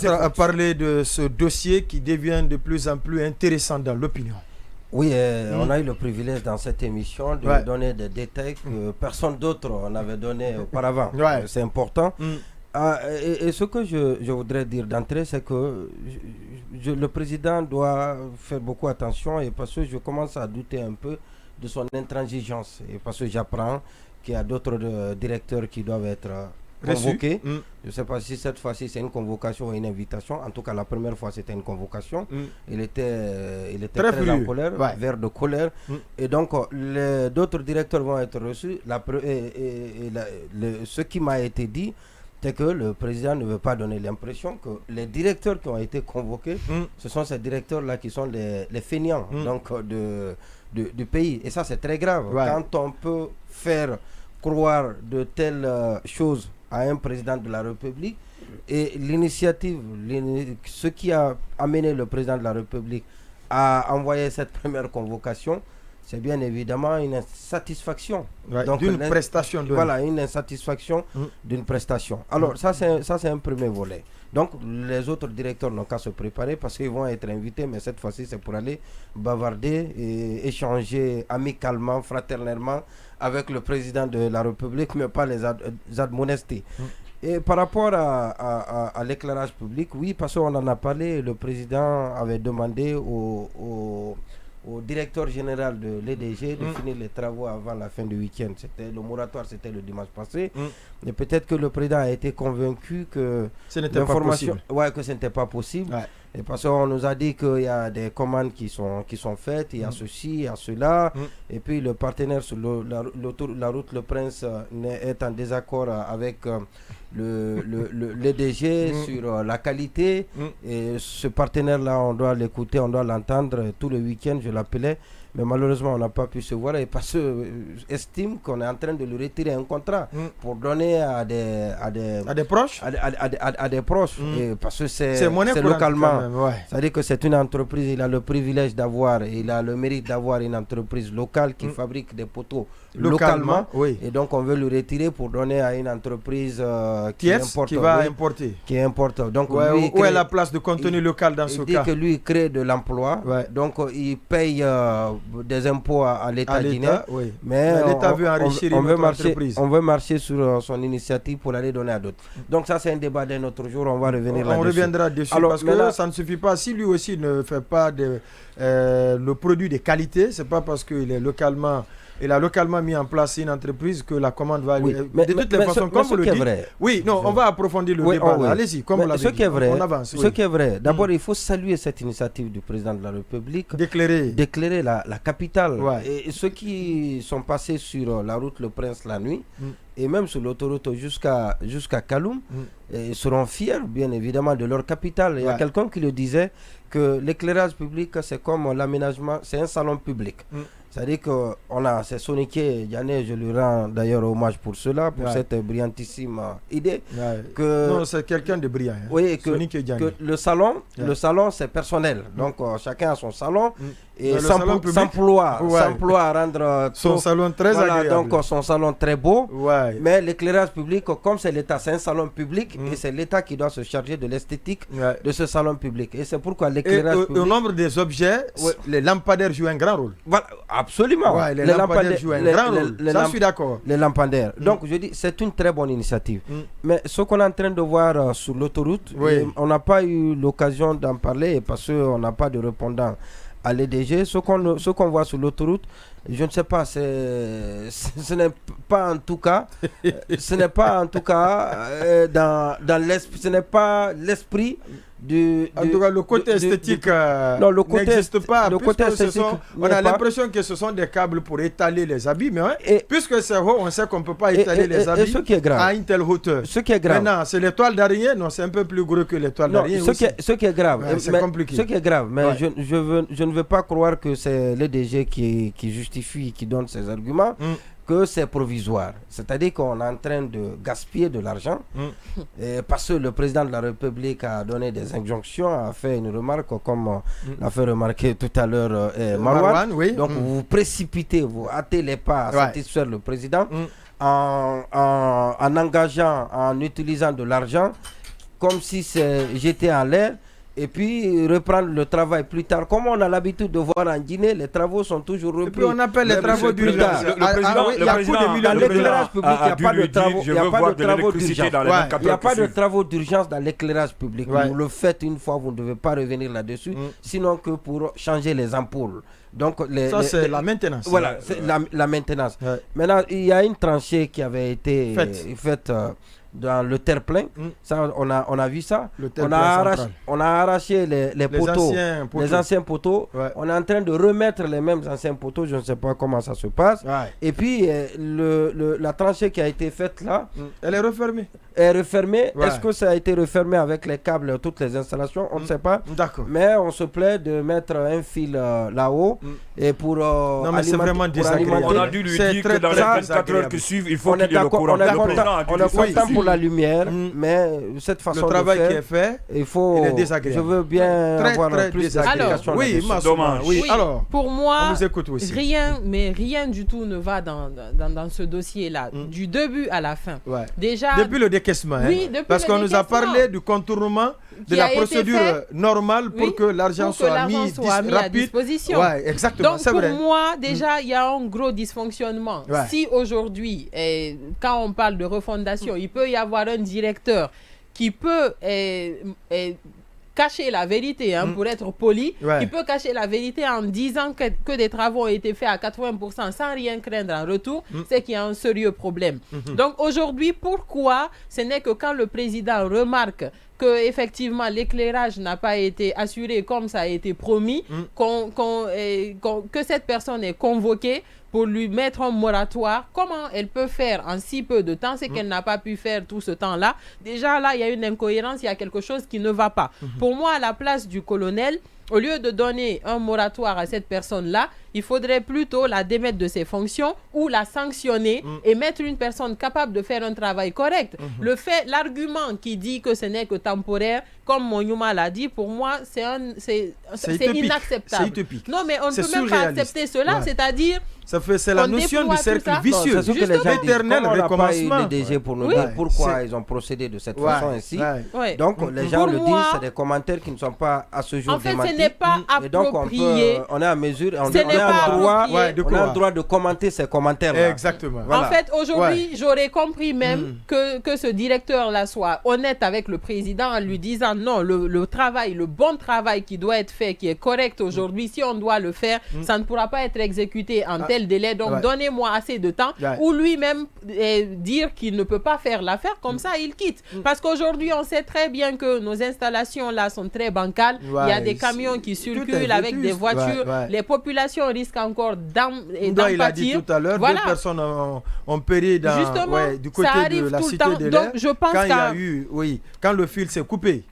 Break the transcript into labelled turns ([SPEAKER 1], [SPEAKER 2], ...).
[SPEAKER 1] À parler de ce dossier qui devient de plus en plus intéressant dans l'opinion.
[SPEAKER 2] Oui, on a eu le privilège dans cette émission de donner des détails que personne d'autre n'avait donné auparavant. C'est important. Et ce que je voudrais dire d'entrée, c'est que le président doit faire beaucoup attention, et parce que je commence à douter un peu de son intransigeance, et parce que j'apprends qu'il y a d'autres directeurs qui doivent être convoqués. Je ne sais pas si cette fois-ci c'est une convocation ou une invitation. En tout cas, la première fois c'était une convocation. Il était très en colère, vert de colère. Et donc, d'autres directeurs vont être reçus. Ce qui m'a été dit, c'est que le président ne veut pas donner l'impression que les directeurs qui ont été convoqués, ce sont ces directeurs-là qui sont les feignants donc, du pays. Et ça, c'est très grave. Quand on peut faire croire de telles choses à un président de la République, et l'initiative, ce qui a amené le président de la République à envoyer cette première convocation, c'est bien évidemment une insatisfaction
[SPEAKER 1] d'une prestation.
[SPEAKER 2] Voilà, une insatisfaction d'une prestation. Alors ça c'est un premier volet. Donc les autres directeurs n'ont qu'à se préparer, parce qu'ils vont être invités, mais cette fois-ci c'est pour aller bavarder et échanger amicalement, fraternellement avec le président de la République, mais pas les admonester. Et par rapport à l'éclairage public, oui, parce qu'on en a parlé, le président avait demandé au directeur général de l'EDG de finir les travaux avant la fin du week-end. Le moratoire, c'était le dimanche passé. Et peut-être que le président a été convaincu que
[SPEAKER 1] ce n'était pas possible.
[SPEAKER 2] Que ce n'était pas possible. Et parce qu'on nous a dit qu'il y a des commandes qui sont faites, il y a ceci, il y a cela. Et puis le partenaire sur la route Le Prince est en désaccord avec l'EDG sur la qualité. Et ce partenaire-là, on doit l'écouter, on doit l'entendre. Tout le week-end, je l'appelais. Mais malheureusement, on n'a pas pu se voir, et parce que estime qu'on est en train de lui retirer un contrat pour donner à des
[SPEAKER 1] proches.
[SPEAKER 2] À des proches. Et parce que c'est localement. C'est-à-dire que c'est une entreprise, il a le privilège d'avoir, il a le mérite d'avoir une entreprise locale qui fabrique des poteaux localement. Et donc on veut lui retirer pour donner à une entreprise qui
[SPEAKER 1] va importer.
[SPEAKER 2] Qui importe. Donc
[SPEAKER 1] où est la place de contenu local dans ce cas?
[SPEAKER 2] Il dit que lui il crée de l'emploi. Donc il paye des impôts à l'État guinéen. Mais
[SPEAKER 1] l'État veut enrichir l'entreprise.
[SPEAKER 2] On veut marcher sur son initiative pour aller donner à d'autres. Donc ça c'est un débat d'un autre jour, on va revenir là-dessus.
[SPEAKER 1] On reviendra dessus. Alors, parce que ça ne suffit pas. Si lui aussi ne fait pas le produit de qualité, c'est pas parce qu'il est localement... Il a localement mis en place une entreprise que la commande va...
[SPEAKER 2] de toutes
[SPEAKER 1] les façons, comme vous le dites... on va approfondir le débat. Allez-y, comme vous l'avez dit. On avance.
[SPEAKER 2] Ce qui est vrai, d'abord, il faut saluer cette initiative du président de la République d'éclairer la capitale. Et ceux qui sont passés sur la route Le Prince la nuit, et même sur l'autoroute jusqu'à Kaloum, seront fiers, bien évidemment, de leur capitale. Il y a quelqu'un qui le disait que l'éclairage public, c'est comme l'aménagement, c'est un salon public. C'est-à-dire qu'on a, c'est Soniké Yané, je lui rends d'ailleurs hommage pour cela, pour cette brillantissime idée.
[SPEAKER 1] Non, c'est quelqu'un de brillant.
[SPEAKER 2] Oui, que le salon c'est personnel. Donc chacun a son salon. Et s'emploie à rendre
[SPEAKER 1] son salon très agréable.
[SPEAKER 2] Donc son salon très beau. Mais l'éclairage public, comme c'est l'État, c'est un salon public, et c'est l'État qui doit se charger de l'esthétique de ce salon public. Et c'est pourquoi l'éclairage public...
[SPEAKER 1] Au nombre des objets, les lampadaires jouent un grand rôle.
[SPEAKER 2] Voilà, absolument.
[SPEAKER 1] Les lampadaires jouent un grand rôle. Ça, je suis d'accord.
[SPEAKER 2] Les lampadaires. Donc je dis, c'est une très bonne initiative. Mais ce qu'on est en train de voir sur l'autoroute, on n'a pas eu l'occasion d'en parler parce qu'on n'a pas de répondant à l'EDG. Ce qu'on voit sur l'autoroute, je ne sais pas, ce n'est pas en tout cas dans l'esprit, ce n'est pas l'esprit
[SPEAKER 1] en tout cas, le côté esthétique n'existe pas.
[SPEAKER 2] Le côté esthétique,
[SPEAKER 1] on a l'impression que ce sont des câbles pour étaler les habits, mais puisque c'est haut, on sait qu'on ne peut pas étaler les habits à une telle hauteur.
[SPEAKER 2] Ce qui est grave.
[SPEAKER 1] Maintenant, c'est l'étoile d'araignée, non, c'est un peu plus gros que l'étoile d'araignée.
[SPEAKER 2] Ce qui est grave,
[SPEAKER 1] c'est compliqué.
[SPEAKER 2] Ce qui est grave, mais je ne veux pas croire que c'est l'EDG qui justifie, qui donne ses arguments. Que c'est provisoire. C'est-à-dire qu'on est en train de gaspiller de l'argent parce que le président de la République a donné des injonctions, a fait une remarque comme l'a fait remarquer tout à l'heure Marwan. Donc vous vous précipitez, vous hâtez les pas à satisfaire le président en engageant, en utilisant de l'argent comme si c'est jeté en l'air. Et puis reprendre le travail plus tard. Comme on a l'habitude de voir en Guinée, les travaux sont toujours repris.
[SPEAKER 1] Et puis on appelle les travaux d'urgence.
[SPEAKER 2] Dans l'éclairage public, il n'y a pas de travaux d'urgence. Il n'y a pas de travaux d'urgence dans l'éclairage public. Vous le faites une fois, vous ne devez pas revenir là-dessus, sinon que pour changer les ampoules. Donc
[SPEAKER 1] c'est la maintenance.
[SPEAKER 2] Voilà, c'est la maintenance. Maintenant, il y a une tranchée qui avait été faite dans le terre-plein. Ça, on a vu ça. On a arraché les poteaux, les anciens poteaux. On est en train de remettre les mêmes anciens poteaux. Je ne sais pas comment ça se passe. Et puis, la tranchée qui a été faite là,
[SPEAKER 1] elle est refermée.
[SPEAKER 2] Est-ce que ça a été refermé avec les câbles, toutes les installations? On ne sait pas.
[SPEAKER 1] D'accord.
[SPEAKER 2] Mais on se plaît de mettre un fil là-haut et pour
[SPEAKER 1] non, mais c'est vraiment désagréable.
[SPEAKER 3] On a dû lui dire que dans les 24 heures qui suivent, il faut qu'il y ait le courant.
[SPEAKER 2] On est content pour la lumière, mais cette façon de faire,
[SPEAKER 1] le travail qui est fait,
[SPEAKER 2] il faut. Il est désagréable. Je veux bien avoir plus d'explications.
[SPEAKER 1] Oui, alors,
[SPEAKER 4] pour moi, rien du tout ne va dans ce dossier-là, du début à la fin. Déjà,
[SPEAKER 1] depuis le décaissement, parce qu'on nous a parlé du contournement de la procédure normale pour que l'argent soit mis à disposition. Exactement.
[SPEAKER 4] Donc pour moi, déjà, il y a un gros dysfonctionnement. Si aujourd'hui, quand on parle de refondation, il peut y avoir un directeur qui peut cacher la vérité, pour être poli, qui peut cacher la vérité en disant que des travaux ont été faits à 80% sans rien craindre en retour, c'est qu'il y a un sérieux problème. Donc aujourd'hui, pourquoi ce n'est que quand le président remarque que effectivement l'éclairage n'a pas été assuré comme ça a été promis, que cette personne est convoquée pour lui mettre un moratoire? Comment elle peut faire en si peu de temps ce qu'elle n'a pas pu faire tout ce temps-là? Déjà là, il y a une incohérence, il y a quelque chose qui ne va pas. Pour moi, à la place du colonel, au lieu de donner un moratoire à cette personne-là, il faudrait plutôt la démettre de ses fonctions ou la sanctionner et mettre une personne capable de faire un travail correct. L'argument qui dit que ce n'est que temporaire, comme Monyouma l'a dit, pour moi, c'est inacceptable.
[SPEAKER 1] C'est utopique.
[SPEAKER 4] Non, mais on ne peut même pas accepter cela, c'est-à-dire...
[SPEAKER 1] C'est la notion du cercle vicieux.
[SPEAKER 2] C'est ce que les gens disent. Comme on n'a pas eu de DG pour nous dire pourquoi ils ont procédé de cette façon ainsi. Donc, les gens le disent, c'est des commentaires qui ne sont pas à ce jour démentis.
[SPEAKER 4] En fait, ce n'est pas approprié.
[SPEAKER 2] On est à mesure, on a le droit de commenter ces commentaires-là.
[SPEAKER 1] Exactement.
[SPEAKER 4] En fait, aujourd'hui, j'aurais compris même que ce directeur-là soit honnête avec le président en lui disant non, le travail, le bon travail qui doit être fait, qui est correct aujourd'hui, si on doit le faire, ça ne pourra pas être exécuté en tel délai, donc donnez-moi assez de temps, ou lui-même dire qu'il ne peut pas faire l'affaire, comme ça il quitte. Parce qu'aujourd'hui on sait très bien que nos installations là sont très bancales, il y a des camions qui circulent avec des voitures, les populations risquent encore d'en pâtir.
[SPEAKER 1] Il a dit tout à l'heure, 2 personnes ont péri du côté de la cité de l'air.
[SPEAKER 4] Donc je pense
[SPEAKER 1] quand le fil s'est coupé.